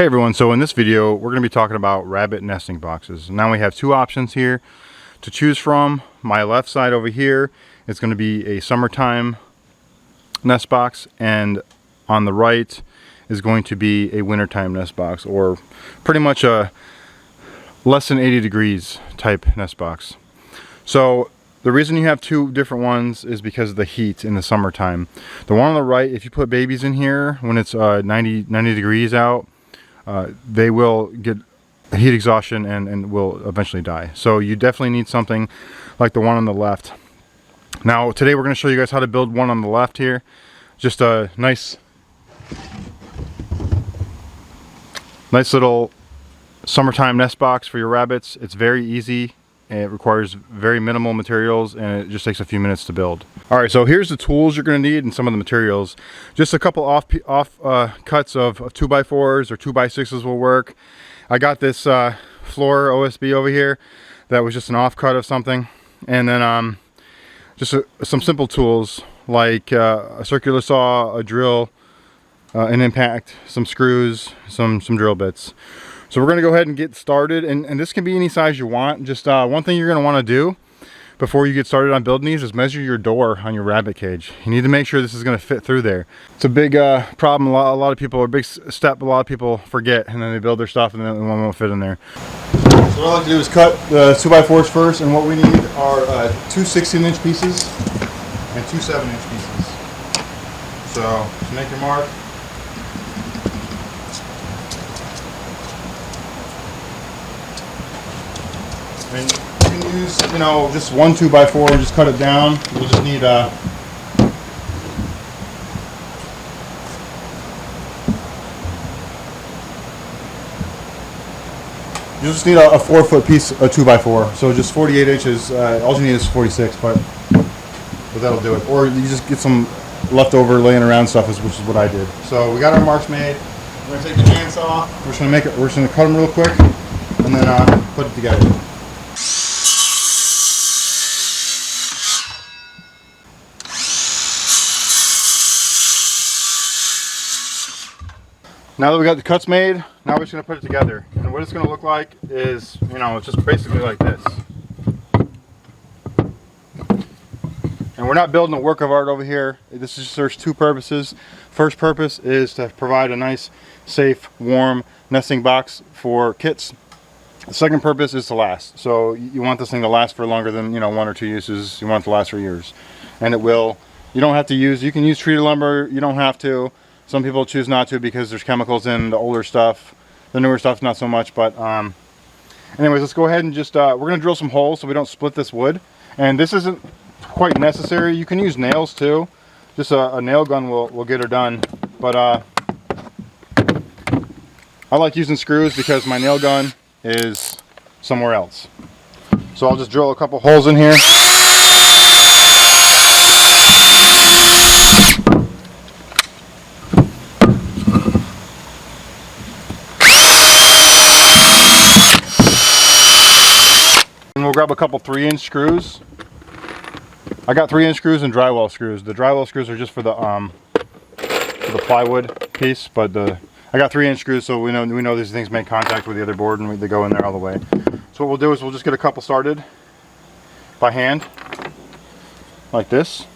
Hey everyone, so in this video we're going to be talking about rabbit nesting boxes. Now we have two options here to choose from. My left side over here is going to be a summertime nest box, and on the right is going to be a wintertime nest box, or pretty much a less than 80 degrees type nest box. So the reason you have two different ones is because of the heat in the summertime. The one on the right, if you put babies in here when it's 90 degrees out, they will get heat exhaustion and will eventually die. So you definitely need something like the one on the left. Now today we're going to show you guys how to build one on the left here. Just a nice little summertime nest box for your rabbits. It's very easy. It requires very minimal materials, and it just takes a few minutes to build. Alright, so here's the tools you're going to need and some of the materials. Just a couple off cuts of 2x4s or 2x6s will work. I got this floor OSB over here that was just an off cut of something. And then just some simple tools like a circular saw, a drill, an impact, some screws, some drill bits. So we're going to go ahead and get started, and this can be any size you want. Just one thing you're going to want to do before you get started on building these is measure your door on your rabbit cage. You need to make sure this is going to fit through there. It's a big problem. A lot of people, or big step a lot of people forget, and then they build their stuff and then one won't fit in there. So what I like to do is cut the 2x4s first, and what we need are two 16-inch pieces and two 7-inch pieces. So make your mark. And you can use, just one 2x4 and just cut it down. You'll just need a 4-foot piece, a 2x4. So just 48 inches. All you need is 46, but that'll do it. Or you just get some leftover laying around stuff, which is what I did. So we got our marks made. We're gonna take the handsaw. We're just gonna cut them real quick, and then put it together. Now that we got the cuts made, now we're just going to put it together. And what it's going to look like is, it's just basically like this. And we're not building a work of art over here. This is, there's two purposes. First purpose is to provide a nice, safe, warm nesting box for kits. The second purpose is to last. So you want this thing to last for longer than, 1 or 2 uses. You want it to last for years. And it will. You don't have to use, you can use treated lumber, you don't have to. Some people choose not to because there's chemicals in the older stuff. The newer stuff, not so much. But anyways, let's go ahead and just, we're going to drill some holes so we don't split this wood. And this isn't quite necessary. You can use nails too. Just a nail gun will get her done. But I like using screws because my nail gun is somewhere else. So I'll just drill a couple holes in here. And we'll grab a couple 3-inch screws. I got 3-inch screws and drywall screws. The drywall screws are just for the plywood piece, but I got 3-inch screws, so we know these things make contact with the other board and they go in there all the way. So what we'll do is we'll just get a couple started by hand, like this.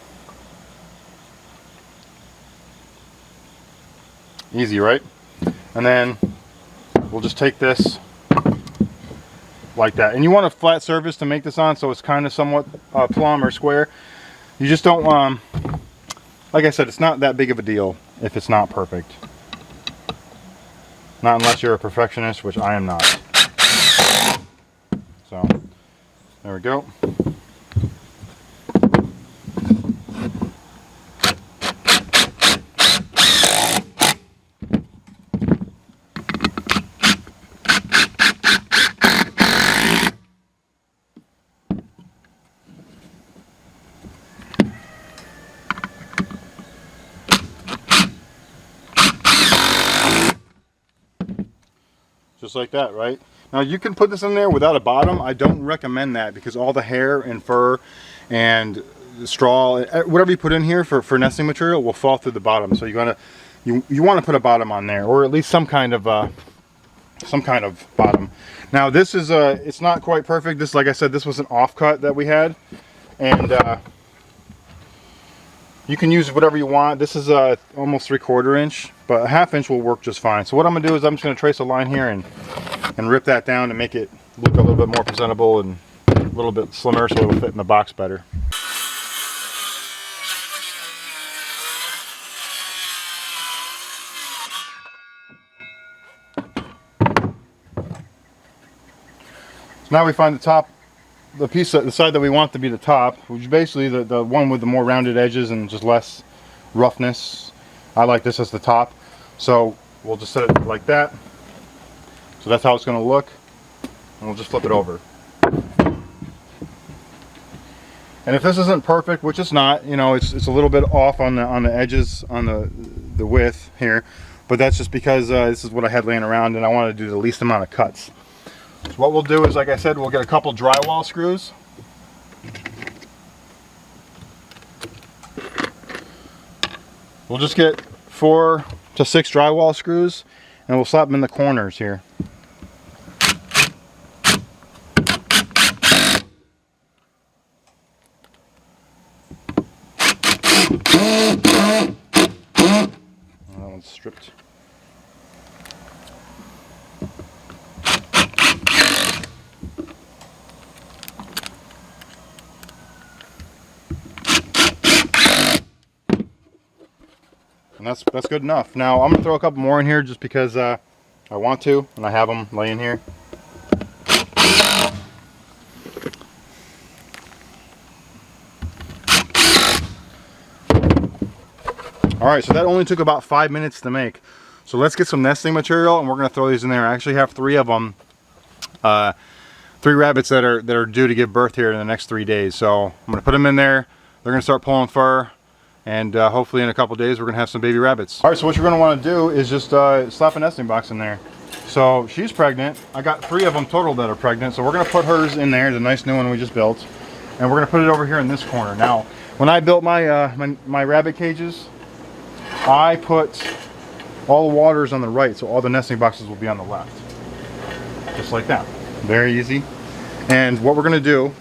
Easy, right? And then we'll just take this like that. And you want a flat surface to make this on, so it's kind of somewhat plumb or square. You just don't, like I said, it's not that big of a deal if it's not perfect. Not unless you're a perfectionist, which I am not. So, there we go. Just like that, right? Now you can put this in there without a bottom. I don't recommend that because all the hair and fur and straw, whatever you put in here for nesting material will fall through the bottom. So you want to put a bottom on there, or at least some kind of some kind of bottom. Now this is it's not quite perfect. This, like I said, this was an offcut that we had, and you can use whatever you want. This is almost 3/4 inch, but a 1/2 inch will work just fine. So what I'm gonna do is I'm just gonna trace a line here and rip that down to make it look a little bit more presentable and a little bit slimmer, so it'll fit in the box better. So now we find the top, the side that we want to be the top, which is basically the one with the more rounded edges and just less roughness. I like this as the top, so we'll just set it like that. So that's how it's going to look, and we'll just flip it over. And if this isn't perfect, which it's not, you know, it's a little bit off on the edges, on the width here, but that's just because this is what I had laying around and I wanted to do the least amount of cuts. So what we'll do is, like I said, we'll get a couple drywall screws. We'll just get 4 to 6 drywall screws and we'll slap them in the corners here. That one's stripped. And that's good enough. Now I'm gonna throw a couple more in here just because I want to, and I have them laying here. All right, so that only took about 5 minutes to make. So let's get some nesting material, and we're gonna throw these in there. I actually have 3 of them, 3 rabbits that are due to give birth here in the next 3 days. So I'm gonna put them in there. They're gonna start pulling fur. And hopefully in a couple days we're gonna have some baby rabbits. All right, so what you're gonna wanna do is just slap a nesting box in there. So she's pregnant. I got 3 of them total that are pregnant. So we're gonna put hers in there, the nice new one we just built. And we're gonna put it over here in this corner. Now, when I built my, my rabbit cages, I put all the waters on the right, so all the nesting boxes will be on the left. Just like that, very easy. And what we're gonna do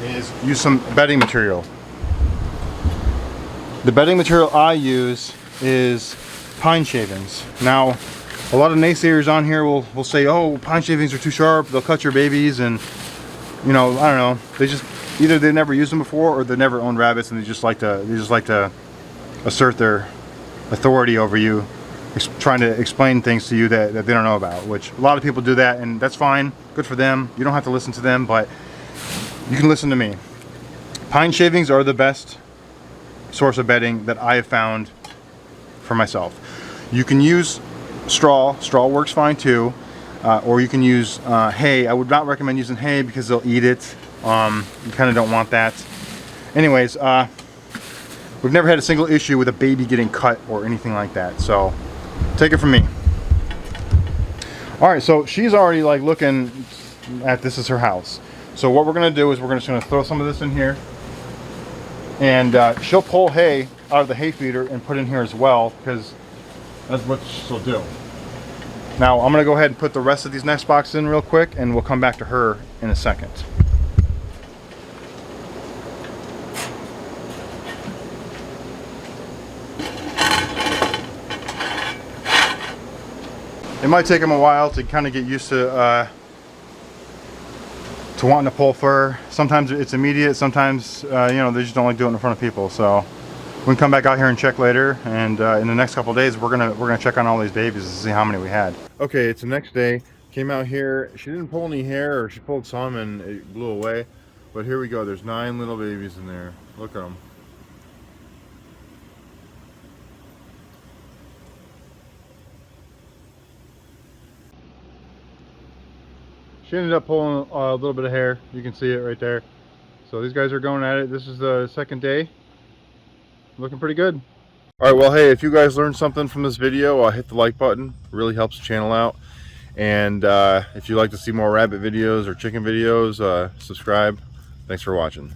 is use some bedding material. The bedding material I use is pine shavings. Now, a lot of naysayers on here will say, oh, pine shavings are too sharp, they'll cut your babies, and you know, I don't know, they just, either they never used them before or they never owned rabbits and they just like to assert their authority over you, trying to explain things to you that they don't know about, which a lot of people do that, and that's fine, good for them. You don't have to listen to them, but you can listen to me. Pine shavings are the best source of bedding that I have found for myself. You can use straw works fine too, or you can use hay. I would not recommend using hay because they'll eat it. You kind of don't want that. Anyways, we've never had a single issue with a baby getting cut or anything like that, so take it from me. All right, so she's already like looking at this as her house. So what we're gonna do is we're just gonna throw some of this in here. And she'll pull hay out of the hay feeder and put in here as well, because that's what she'll do. Now I'm going to go ahead and put the rest of these nest boxes in real quick, and we'll come back to her in a second. It might take them a while to kind of get used to wanting to pull fur. Sometimes it's immediate, sometimes you know, they just don't like doing it in front of people. So we can come back out here and check later, and in the next couple of days we're gonna check on all these babies to see how many we had. Okay, it's the next day. Came out here, she didn't pull any hair, or she pulled some and it blew away, but here we go. There's 9 little babies in there. Look at them. She ended up pulling a little bit of hair. You can see it right there. So these guys are going at it. This is the second day. Looking pretty good. All right, well, hey, if you guys learned something from this video, hit the like button. It really helps the channel out. And if you'd like to see more rabbit videos or chicken videos, subscribe. Thanks for watching.